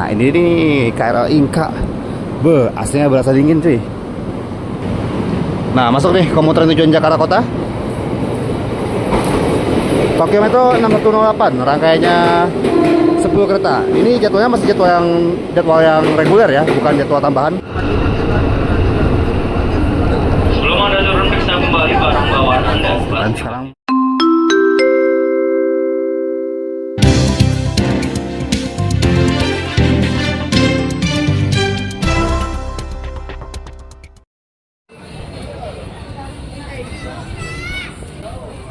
Nah, ini nih KRL Inka. Aslinya berasa dingin cuy. Nah, masuk nih komuter tujuan Jakarta Kota. Tokyo Metro 6108, rangkaiannya 10 kereta. Ini jadwalnya masih jadwal yang reguler ya, bukan jadwal tambahan. Sebelum Anda turun, periksa kembali barang bawaan Anda. Dan sekarang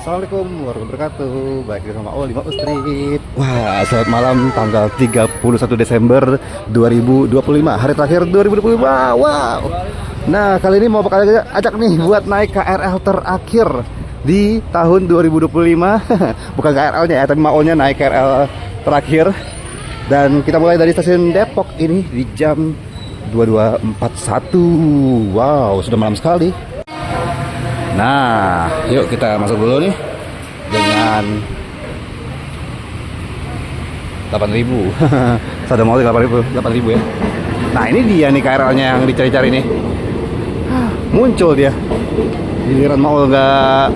Assalamualaikum warahmatullahi wabarakatuh. Baik sama Oli Mau Street. Wah, selamat malam tanggal 31 Desember 2025. Hari terakhir 2025. Wow. Nah, kali ini mau bakal ajak nih buat naik KRL terakhir di tahun 2025. Bukan KRL-nya ya, tapi maunya naik KRL terakhir. Dan kita mulai dari stasiun Depok ini di jam 22.41. Wow, sudah malam sekali. Nah, yuk kita masuk dulu nih dengan 8.000. Sudah mau 8.000 ya. Nah, ini dia nih KRL-nya yang dicari-cari nih. Muncul dia. Giliran mau nggak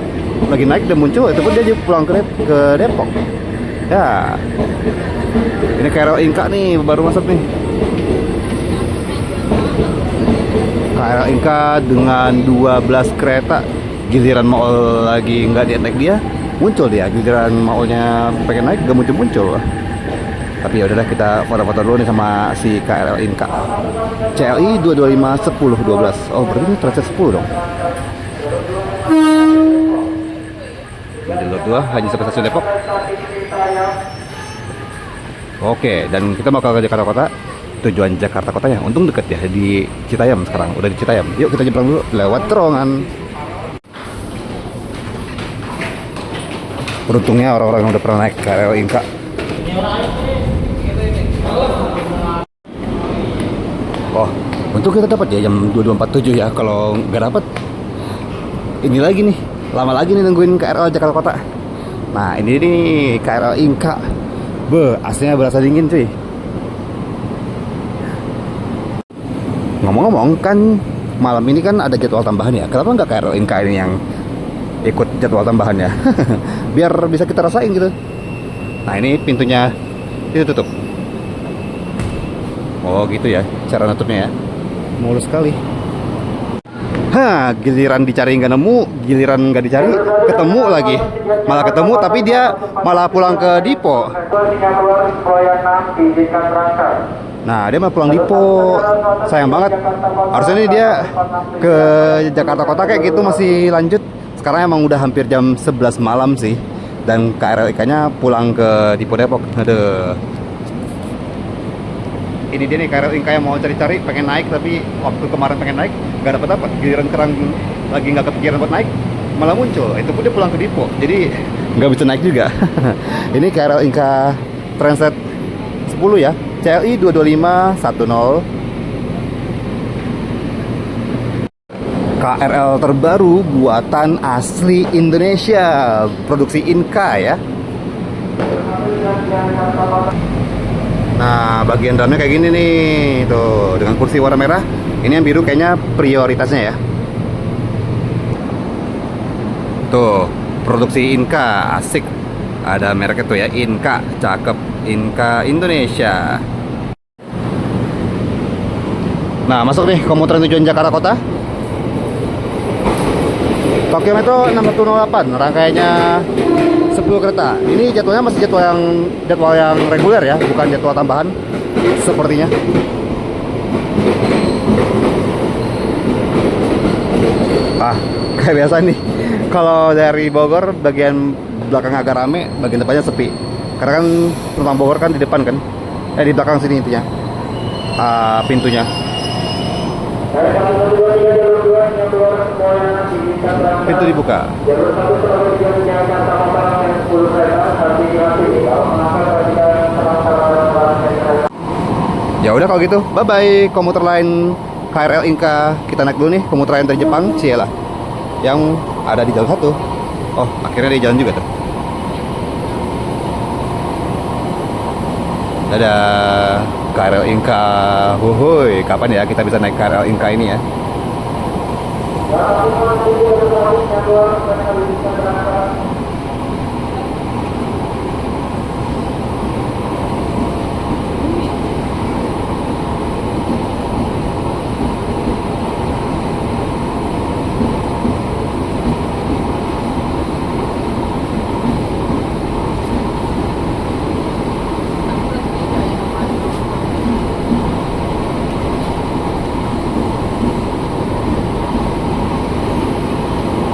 lagi naik dan muncul, itu pun dia pulang ke Depok. Ya. Ini KRL Inka nih baru masuk nih. KRL Inka dengan 12 kereta. Giliran mau lagi nggak naik dia muncul dia, giliran maunya pengen naik gak muncul. Tapi ya udahlah, kita foto-foto dulu nih sama si KRL Inka CLI 225 10 12. Oh, berarti ini transit 10 dong. Jalur 2 hanya sampai stasiun Depok. Oke, dan kita mau ke Jakarta Kota. Tujuan Jakarta Kotanya untung deket ya, di Citayam sekarang, udah di Citayam. Yuk kita nyebrang dulu lewat terowongan. Beruntungnya orang-orang yang udah pernah naik KRL Inka. Oh, untung kita dapat ya jam 22.47 ya. Kalau nggak dapat, ini lagi nih, lama lagi nih nungguin KRL Jakarta Kota. Nah, ini nih KRL Inka. Aslinya berasa dingin cuy. Ngomong-ngomong kan malam ini kan ada jadwal tambahan ya. Kenapa nggak KRL Inka ini yang ikut jadwal tambahannya? Biar bisa kita rasain gitu. Nah, ini pintunya itu tutup. Oh gitu ya cara nutupnya ya. Mulus sekali. Giliran dicari nggak nemu, giliran nggak dicari ketemu lagi. Malah ketemu tapi dia malah pulang ke Dipo. Nah, dia malah pulang Dipo. Sayang banget. Harusnya ini dia ke Jakarta Kota kayak gitu masih lanjut. Sekarang emang udah hampir jam 11 malam sih. Dan KRL Ikannya pulang ke Dipo Depok. Aduh. Ini dia nih KRL Inka yang mau cari-cari, pengen naik tapi waktu kemarin pengen naik nggak dapat. Giliran kerang lagi nggak kepikiran buat naik, malah muncul. Itu pun dia pulang ke Dipo, jadi nggak bisa naik juga. Ini KRL Inka Transit 10 ya, CLI 22510. KRL terbaru buatan asli Indonesia, produksi Inka ya. Nah, bagian dalamnya kayak gini nih, tuh dengan kursi warna merah. Ini yang biru kayaknya prioritasnya ya. Tuh, produksi Inka, asik. Ada mereknya tuh ya, Inka, cakep. Inka Indonesia. Nah, masuk nih komuter tujuan Jakarta Kota. Tokyo Metro 6108, rangkaiannya 10 kereta. Ini jadwalnya masih jadwal yang reguler ya, bukan jadwal tambahan sepertinya. Kayak biasa nih. Kalau dari Bogor bagian belakang agak rame, bagian depannya sepi. Karena kan penumpang Bogor kan di depan kan. Di belakang sini intinya. Pintunya. Pintu dibuka. Ya udah kalau gitu, bye bye. Komuter lain KRL Inka kita naik dulu nih, komuter lain dari Jepang, Ciela, yang ada di jalan 1. Oh, akhirnya di jalan juga tuh. Dadah. KRL Inka. Huhuy, kapan ya kita bisa naik KRL Inka ini ya?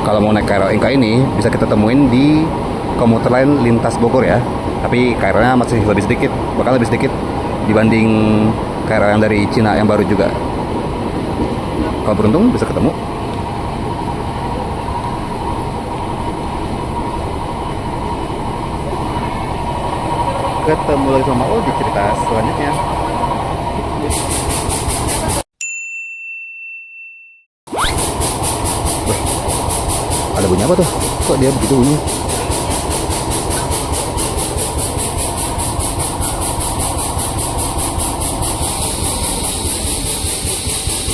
Kalau mau naik KRL Inka ini bisa kita temuin di komuter lain lintas Bogor ya. Tapi KRL-nya masih lebih sedikit, bakal lebih sedikit dibanding KRL yang dari Cina yang baru juga. Kalau beruntung bisa ketemu. Ketemu lagi sama di cerita selanjutnya. Ada bunyi apa tuh? Kok dia begitu bunyi?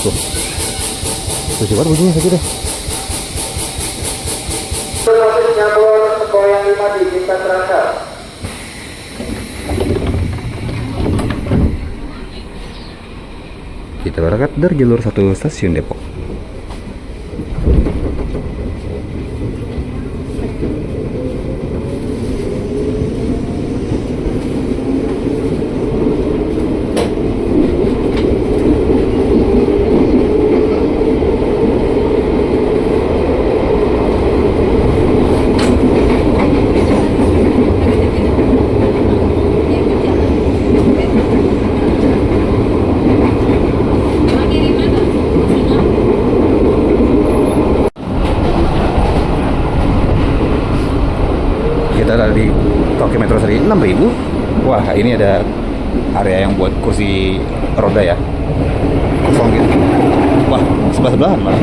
Tuh. Tuh siapa bunyinya sakit deh. Selanjutnya bola goyang 5 di tingkat terangkat. Kita berangkat dari jalur 1 stasiun Depok. Kita ada di Tokyo Metro Seri 6000. Wah, ini ada area yang buat kursi roda ya, kosong gitu. Wah, sebelah-sebelahan malah.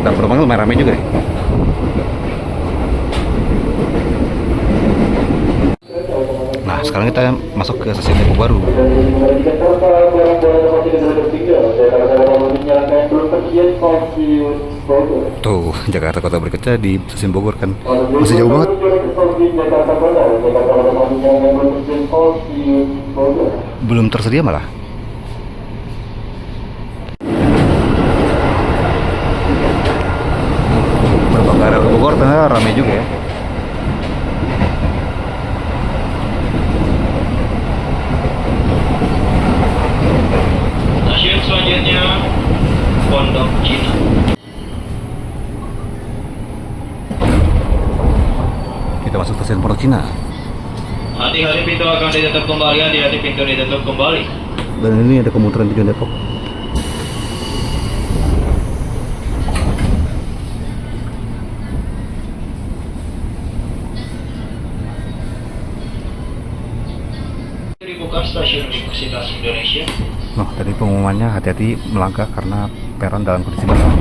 Dan penumpangnya lumayan ramai juga ya. Nah, sekarang kita masuk ke stasiun Depok baru. Tuh, Jakarta kota berikutnya di stasiun Bogor kan. Masih jauh banget. Belum tersedia malah. Beberapa area Bogor ternyata ramai juga ya. Stasiun selanjutnya Pondok Cina. Kita masuk stasiun Pondok Cina. Hati-hati pintu akan ditutup kembali, hati-hati pintu ditutup kembali. Dan ini ada komuteran tujuan Depok. Dibuka stasiun Universitas Indonesia. Nah, tadi pengumumannya hati-hati melangkah karena peron dalam kondisi basah.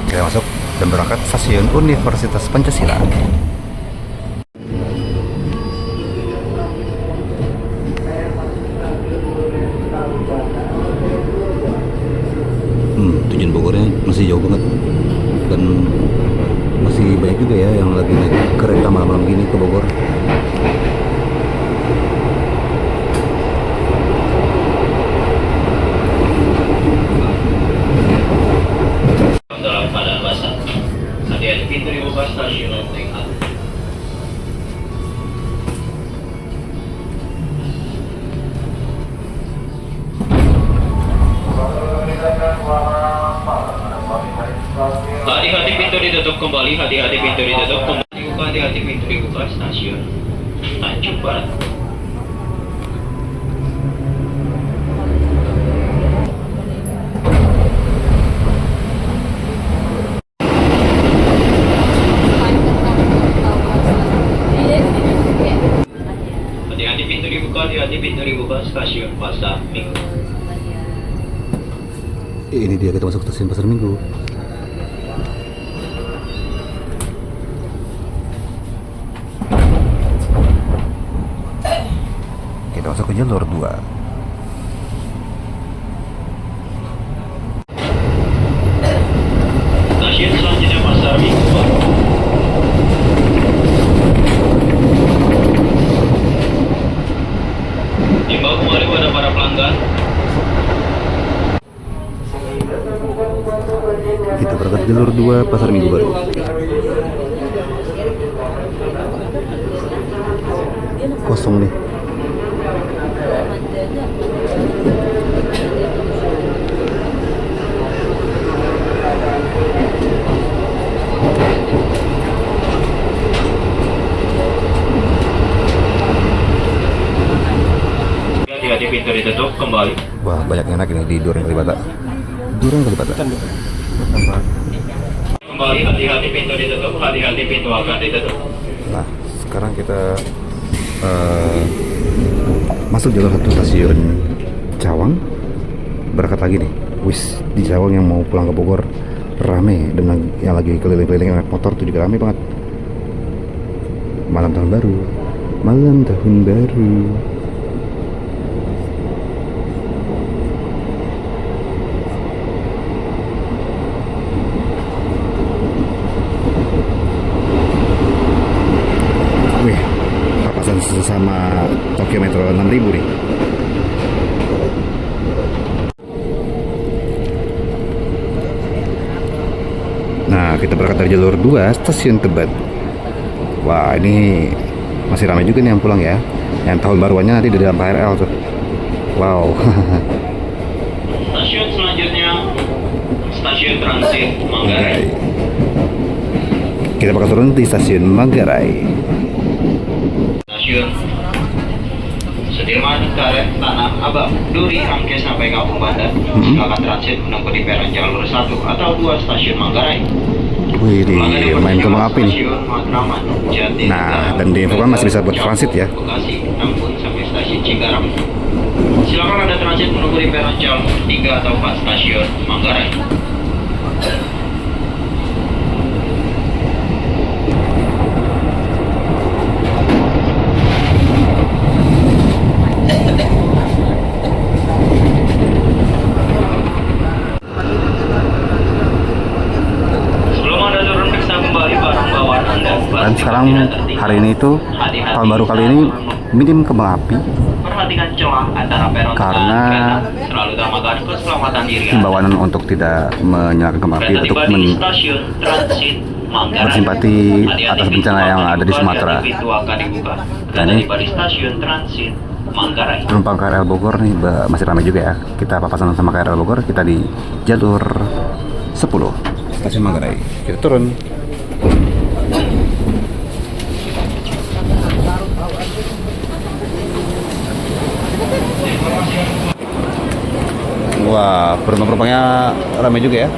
Kita masuk dan berangkat stasiun Universitas Pancasila. Tujuan Bogornya masih jauh banget dan masih banyak juga ya yang lagi naik kereta malam-malam gini ke Bogor. Dalam keadaan basah. Hati-hati pintu dibuka stasiun Tingkat. Hati-hati pintu ditutup kembali, hati-hati pintu ditutup kembali. Dibuka, hati-hati pintu dibuka. Stasiun Tanjung Barat. Hati-hati pintu dibuka, hati-hati pintu dibuka. Stasiun Pasar Minggu. Ini dia kita masuk stasiun Pasar Minggu. Kita masuk ke jalur 2. Stasiun selanjutnya Pasar Minggu. Imbau kembali pada para pelanggan. Kita berangkat jalur 2 Pasar Minggu baru. Kosong nih. Hati-hati pintu ditutup kembali. Wah, banyak enak ini di Duren Kalibata. Duren Kalibata. Kembali, hati-hati pintu ditutup, hati-hati pintu akan ditutup. Nah, sekarang kita masuk jalur 1 stasiun Cawang. Berangkat lagi nih. Wis di Cawang yang mau pulang ke Bogor rame, dan yang lagi keliling-keliling naik motor tuh juga rame banget. Malam tahun baru. Malam tahun baru. Wih, papasan sesama Tokyo Metro 6000 nih. Nah, kita berangkat dari jalur 2 stasiun Tebet. Wah, ini masih ramai juga nih yang pulang ya. Yang tahun baruannya nanti di dalam KRL tuh. Wow. Stasiun selanjutnya Stasiun Transit Manggarai. Kita bakal turun di stasiun Manggarai. Stasiun Sudirman, Karet, Tanah Abang, Duri, Angke sampai Kampung Bandar. Silakan transit menunggu di peron jalur 1 atau 2 stasiun Manggarai. Wih, di main kembang api nih. Stasiun Matraman, Jati, Nah, dan diinfokan masih bisa buat transit ya. Bekasi, Tambun sampai stasiun Cikarang. Silakan Anda transit menunggu di peron jalur 3 atau 4 stasiun Manggarai. Sebelum Anda turun, periksa kembali barang bawaan Anda. Dan sekarang hari ini tuh tahun baru kali ini minim kembang api. Perhatikan celah antara peron Karena dan kereta. Selalu utamakan keselamatan diri Anda. Himbauan untuk tidak menyalakan kembang api Kereta untuk tiba di stasiun Transit Manggarai. bersimpati atas bencana yang ada di Sumatera. Pintu akan dibuka. Kereta ini tiba di stasiun Transit Manggarai. penumpang KRL Bogor nih masih ramai juga ya. Kita papasan sama KRL Bogor, kita di jalur 10 stasiun Manggarai. Kita turun. Wah, penumpang-penumpangnya ramai juga ya.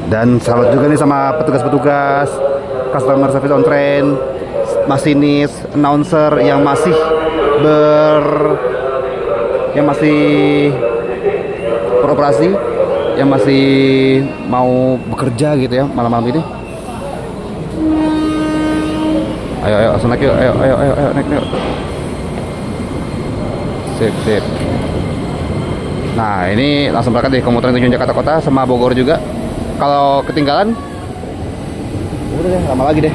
Dan salut juga nih sama petugas-petugas, customer service on train, masinis, announcer yang masih beroperasi, yang masih mau bekerja gitu ya malam-malam ini. Ayo langsung naik yuk, ayo naik yuk. Sip. Nah, ini langsung berangkat deh komuter tujuan Jakarta Kota sama Bogor juga. Kalau ketinggalan, udah deh, lama lagi deh.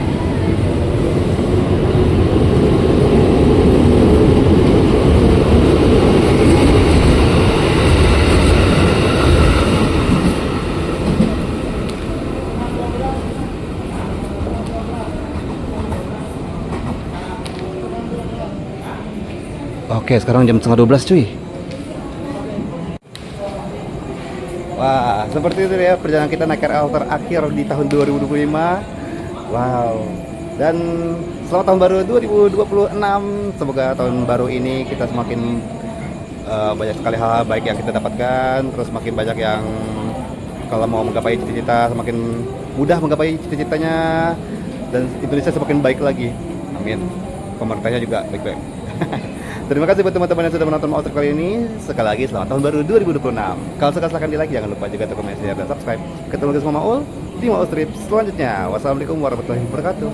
Oke, sekarang jam setengah 12 cuy. Wah, seperti itu ya perjalanan kita naik KRL terakhir di tahun 2025. Wow. Dan selamat tahun baru 2026. Semoga tahun baru ini kita semakin banyak sekali hal baik yang kita dapatkan, terus makin banyak yang kalau mau menggapai cita-cita semakin mudah menggapai cita-citanya, dan Indonesia semakin baik lagi. Amin. Pemerintahnya juga baik-baik. Terima kasih buat teman-teman yang sudah menonton Maul Trip kali ini. Sekali lagi selamat tahun baru 2026. Kalau suka silahkan di like, jangan lupa juga untuk komen, share, dan subscribe. Ketemu lagi sama Maul di Maul Trip selanjutnya. Wassalamualaikum warahmatullahi wabarakatuh.